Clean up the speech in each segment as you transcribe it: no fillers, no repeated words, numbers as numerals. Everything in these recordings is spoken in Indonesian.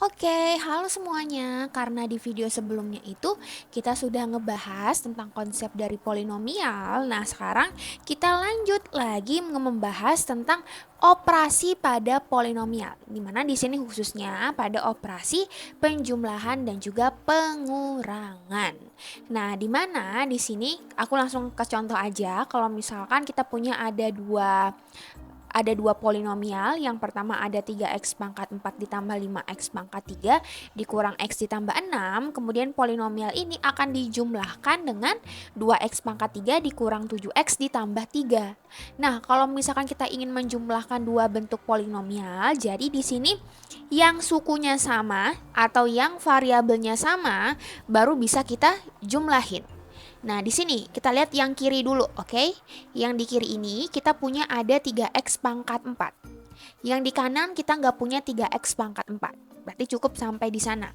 Oke, halo semuanya. Karena di video sebelumnya itu kita sudah ngebahas tentang konsep dari polinomial. Nah, sekarang kita lanjut lagi membahas tentang operasi pada polinomial. Dimana di sini khususnya pada operasi penjumlahan dan juga pengurangan. Nah, dimana di sini aku langsung ke contoh aja. Kalau misalkan kita punya ada dua polinomial. Yang pertama ada 3x pangkat 4 ditambah 5x pangkat 3 dikurang x ditambah 6. Kemudian polinomial ini akan dijumlahkan dengan 2x pangkat 3 dikurang 7x ditambah 3. Nah, kalau misalkan kita ingin menjumlahkan dua bentuk polinomial, jadi di sini yang sukunya sama atau yang variabelnya sama baru bisa kita jumlahin. Nah, di sini kita lihat yang kiri dulu, oke? Yang di kiri ini kita punya ada 3x pangkat 4. Yang di kanan kita nggak punya 3x pangkat 4. Berarti cukup sampai di sana.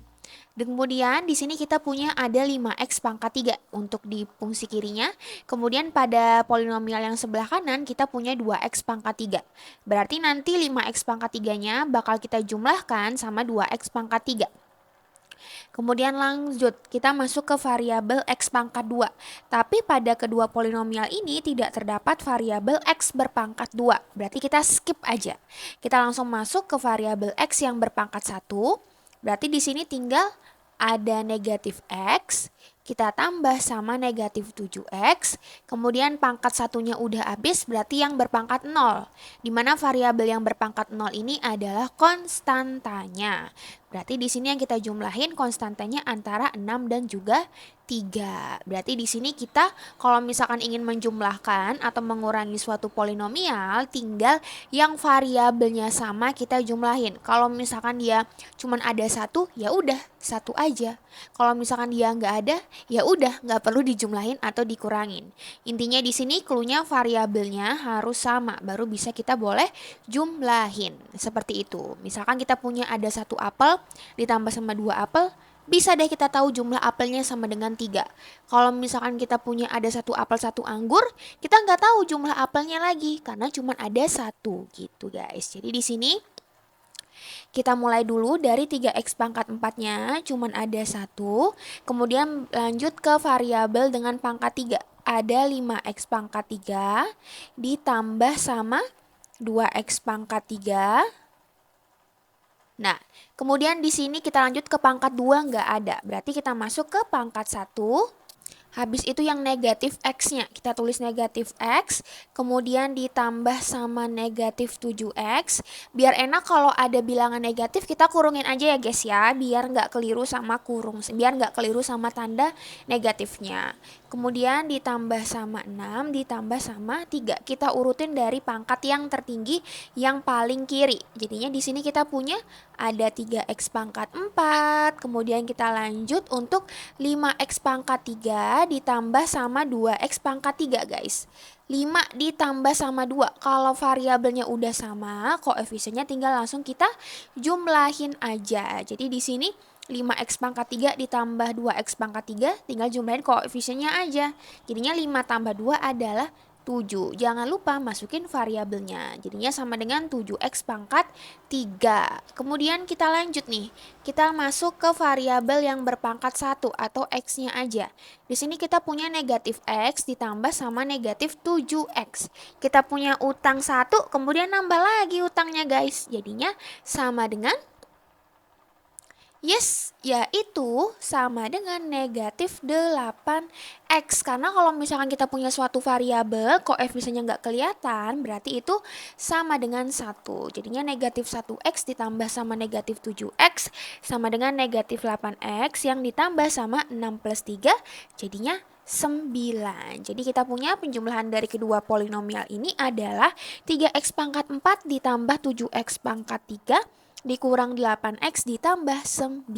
Dan kemudian di sini kita punya ada 5x pangkat 3 untuk di fungsi kirinya. Kemudian pada polinomial yang sebelah kanan kita punya 2x pangkat 3. Berarti nanti 5x pangkat 3-nya bakal kita jumlahkan sama 2x pangkat 3. Kemudian lanjut, kita masuk ke variabel x pangkat 2. Tapi pada kedua polinomial ini tidak terdapat variabel x berpangkat 2. Berarti kita skip aja. Kita langsung masuk ke variabel x yang berpangkat 1. Berarti di sini tinggal ada negatif x, kita tambah sama negatif 7x, kemudian pangkat satunya udah habis, berarti yang berpangkat 0. Dimana variabel yang berpangkat 0 ini adalah konstantanya. Berarti di sini yang kita jumlahin konstantanya antara 6 dan juga 3. Berarti di sini kita kalau misalkan ingin menjumlahkan atau mengurangi suatu polinomial, tinggal yang variabelnya sama kita jumlahin. Kalau misalkan dia cuman ada satu, ya udah satu aja. Kalau misalkan dia nggak ada, ya udah nggak perlu dijumlahin atau dikurangin. Intinya di sini cluenya variabelnya harus sama, baru bisa kita boleh jumlahin. Seperti itu. Misalkan kita punya ada satu apel ditambah sama 2 apel, bisa deh kita tahu jumlah apelnya sama dengan 3. Kalau misalkan kita punya ada satu apel satu anggur, kita nggak tahu jumlah apelnya lagi karena cuma ada satu gitu guys. Jadi di sini kita mulai dulu dari 3x pangkat 4-nya cuma ada satu, kemudian lanjut ke variabel dengan pangkat 3. Ada 5x pangkat 3 ditambah sama 2x pangkat 3. Nah, kemudian di sini kita lanjut ke pangkat 2 nggak ada. Berarti kita masuk ke pangkat 1. Habis itu yang negatif x-nya, kita tulis negatif x, kemudian ditambah sama negatif 7x. Biar enak kalau ada bilangan negatif, kita kurungin aja ya guys ya, biar nggak keliru sama tanda negatifnya. Kemudian ditambah sama 6, ditambah sama 3. Kita urutin dari pangkat yang tertinggi yang paling kiri. Jadinya di sini kita punya ada 3x pangkat 4, kemudian kita lanjut untuk 5x pangkat 3 ditambah sama 2x pangkat 3 guys. 5 ditambah sama 2, kalau variabelnya udah sama, koefisiennya tinggal langsung kita jumlahin aja. Jadi di sini 5x pangkat 3 ditambah 2x pangkat 3, tinggal jumlahin koefisiennya aja. Jadinya 5 tambah 2 adalah 7. Jangan lupa masukin variabelnya. Jadinya sama dengan 7x pangkat 3. Kemudian kita lanjut nih. Kita masuk ke variabel yang berpangkat 1 atau x-nya aja. Di sini kita punya negatif x ditambah sama negatif 7x. Kita punya utang 1, kemudian nambah lagi utangnya guys. Jadinya sama dengan yaitu sama dengan negatif 8x. Karena kalau misalkan kita punya suatu variabel, koefisiennya nggak kelihatan, berarti itu sama dengan 1. Jadinya negatif 1x ditambah sama negatif 7x sama dengan negatif 8x yang ditambah sama 6 plus 3, jadinya 9. Jadi kita punya penjumlahan dari kedua polinomial ini adalah 3x pangkat 4 ditambah 7x pangkat 3 dikurang 8x ditambah 9.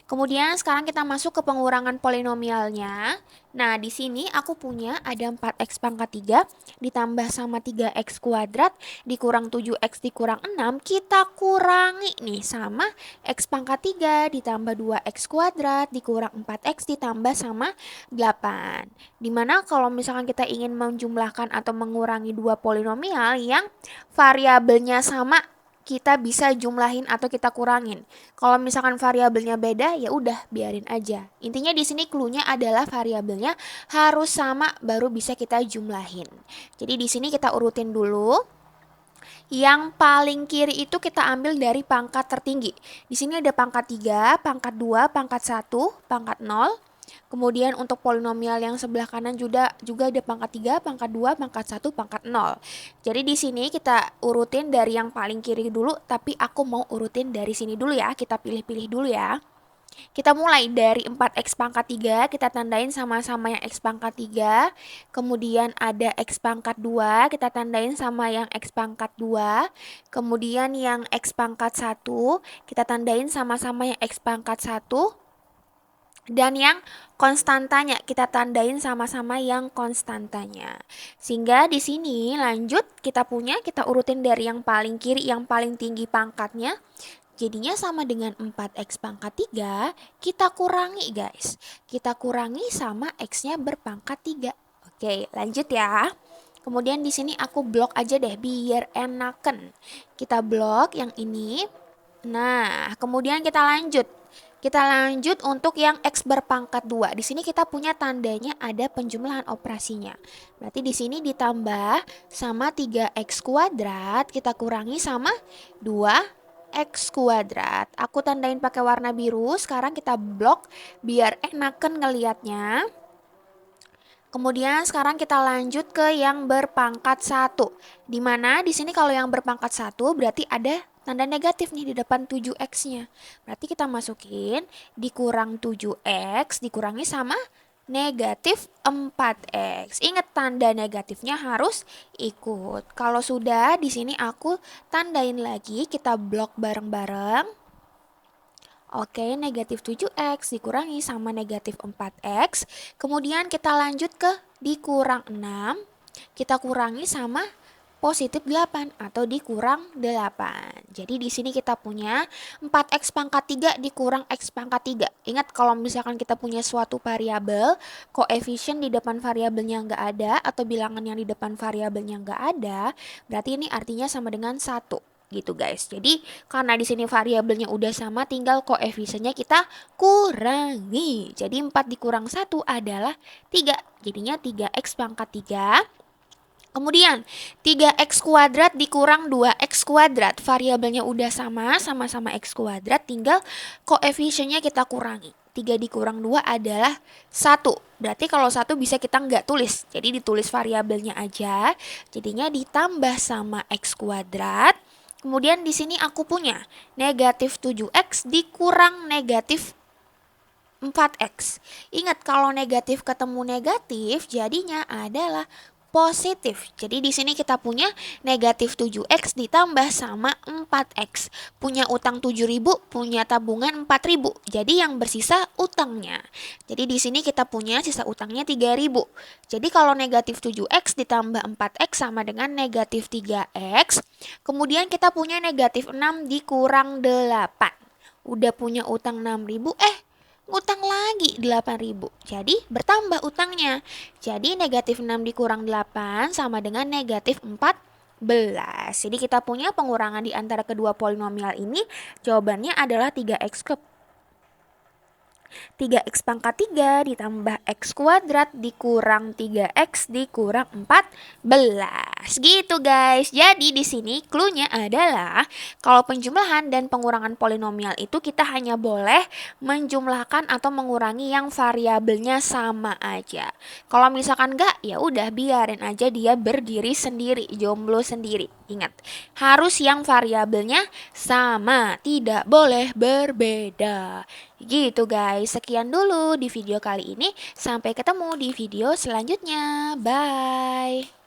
Kemudian sekarang kita masuk ke pengurangan polinomialnya. Nah, di sini aku punya ada 4x pangkat 3 ditambah sama 3x kuadrat dikurang 7x dikurang 6. Kita kurangi nih sama x pangkat 3 ditambah 2x kuadrat dikurang 4x ditambah sama 8. Dimana kalau misalkan kita ingin menjumlahkan atau mengurangi dua polinomial yang variabelnya sama, kita bisa jumlahin atau kita kurangin. Kalau misalkan variabelnya beda, ya udah biarin aja. Intinya di sini clue-nya adalah variabelnya harus sama baru bisa kita jumlahin. Jadi di sini kita urutin dulu. Yang paling kiri itu kita ambil dari pangkat tertinggi. Di sini ada pangkat 3, pangkat 2, pangkat 1, pangkat 0. Kemudian untuk polinomial yang sebelah kanan juga ada pangkat 3, pangkat 2, pangkat 1, pangkat 0. Jadi di sini kita urutin dari yang paling kiri dulu, tapi aku mau urutin dari sini dulu ya. Kita pilih-pilih dulu ya. Kita mulai dari 4x pangkat 3, kita tandain sama-sama yang x pangkat 3. Kemudian ada x pangkat 2, kita tandain sama yang x pangkat 2. Kemudian yang x pangkat 1, kita tandain sama-sama yang x pangkat 1. Dan yang konstantanya kita tandain sama-sama yang konstantanya. Sehingga di sini lanjut kita urutin dari yang paling kiri yang paling tinggi pangkatnya. Jadinya sama dengan 4x pangkat 3, kita kurangi guys. Kita kurangi sama x-nya berpangkat 3. Oke, lanjut ya. Kemudian di sini aku blok aja deh biar enaken. Kita blok yang ini. Nah, kemudian kita lanjut. Kita lanjut untuk yang x berpangkat 2. Di sini kita punya tandanya ada penjumlahan operasinya. Berarti di sini ditambah sama 3x kuadrat, kita kurangi sama 2x kuadrat. Aku tandain pakai warna biru. Sekarang kita blok biar enakan ngelihatnya. Kemudian sekarang kita lanjut ke yang berpangkat 1. Dimana di sini kalau yang berpangkat 1 berarti ada tanda negatif nih di depan 7x-nya. Berarti kita masukin dikurang 7x dikurangi sama negatif 4x. Ingat tanda negatifnya harus ikut. Kalau sudah di sini aku tandain lagi, kita blok bareng-bareng. Oke, negatif 7x dikurangi sama negatif 4x. Kemudian kita lanjut ke dikurang 6. Kita kurangi sama positif 8 atau dikurang 8. Jadi di sini kita punya 4x pangkat 3 dikurang x pangkat 3. Ingat kalau misalkan kita punya suatu variabel, koefisien di depan variabelnya nggak ada atau bilangan yang di depan variabelnya nggak ada, berarti ini artinya sama dengan 1 gitu guys. Jadi karena di sini variabelnya udah sama, tinggal koefisiennya kita kurangi. Jadi 4 dikurang 1 adalah 3. Jadinya 3x pangkat 3. Kemudian 3x kuadrat dikurang 2x kuadrat. Variabelnya udah sama-sama x kuadrat, tinggal koefisiennya kita kurangi. 3 dikurang 2 adalah 1. Berarti kalau 1 bisa kita nggak tulis. Jadi ditulis variabelnya aja. Jadinya ditambah sama x kuadrat. Kemudian di sini aku punya negatif 7x dikurang negatif 4x. Ingat kalau negatif ketemu negatif jadinya adalah positif. Jadi di sini kita punya negatif 7x ditambah sama 4x. Punya utang 7.000, punya tabungan 4.000. Jadi yang bersisa utangnya. Jadi di sini kita punya sisa utangnya 3.000. Jadi kalau negatif 7x ditambah 4x sama dengan negatif 3x. Kemudian kita punya negatif 6 dikurang 8. Udah punya utang 6.000, ngutang lagi 8.000. Jadi bertambah utangnya. Jadi negatif 6 dikurang 8 sama dengan negatif 14. Jadi kita punya pengurangan di antara kedua polinomial ini. Jawabannya adalah 3x pangkat 3 ditambah x kuadrat dikurang 3x dikurang 14. Gitu guys. Jadi di sini clue-nya adalah kalau penjumlahan dan pengurangan polinomial itu kita hanya boleh menjumlahkan atau mengurangi yang variabelnya sama aja. Kalau misalkan enggak, ya udah biarin aja dia berdiri sendiri, jomblo sendiri. Ingat, harus yang variabelnya sama, tidak boleh berbeda. Gitu guys, sekian dulu di video kali ini. Sampai ketemu di video selanjutnya. Bye.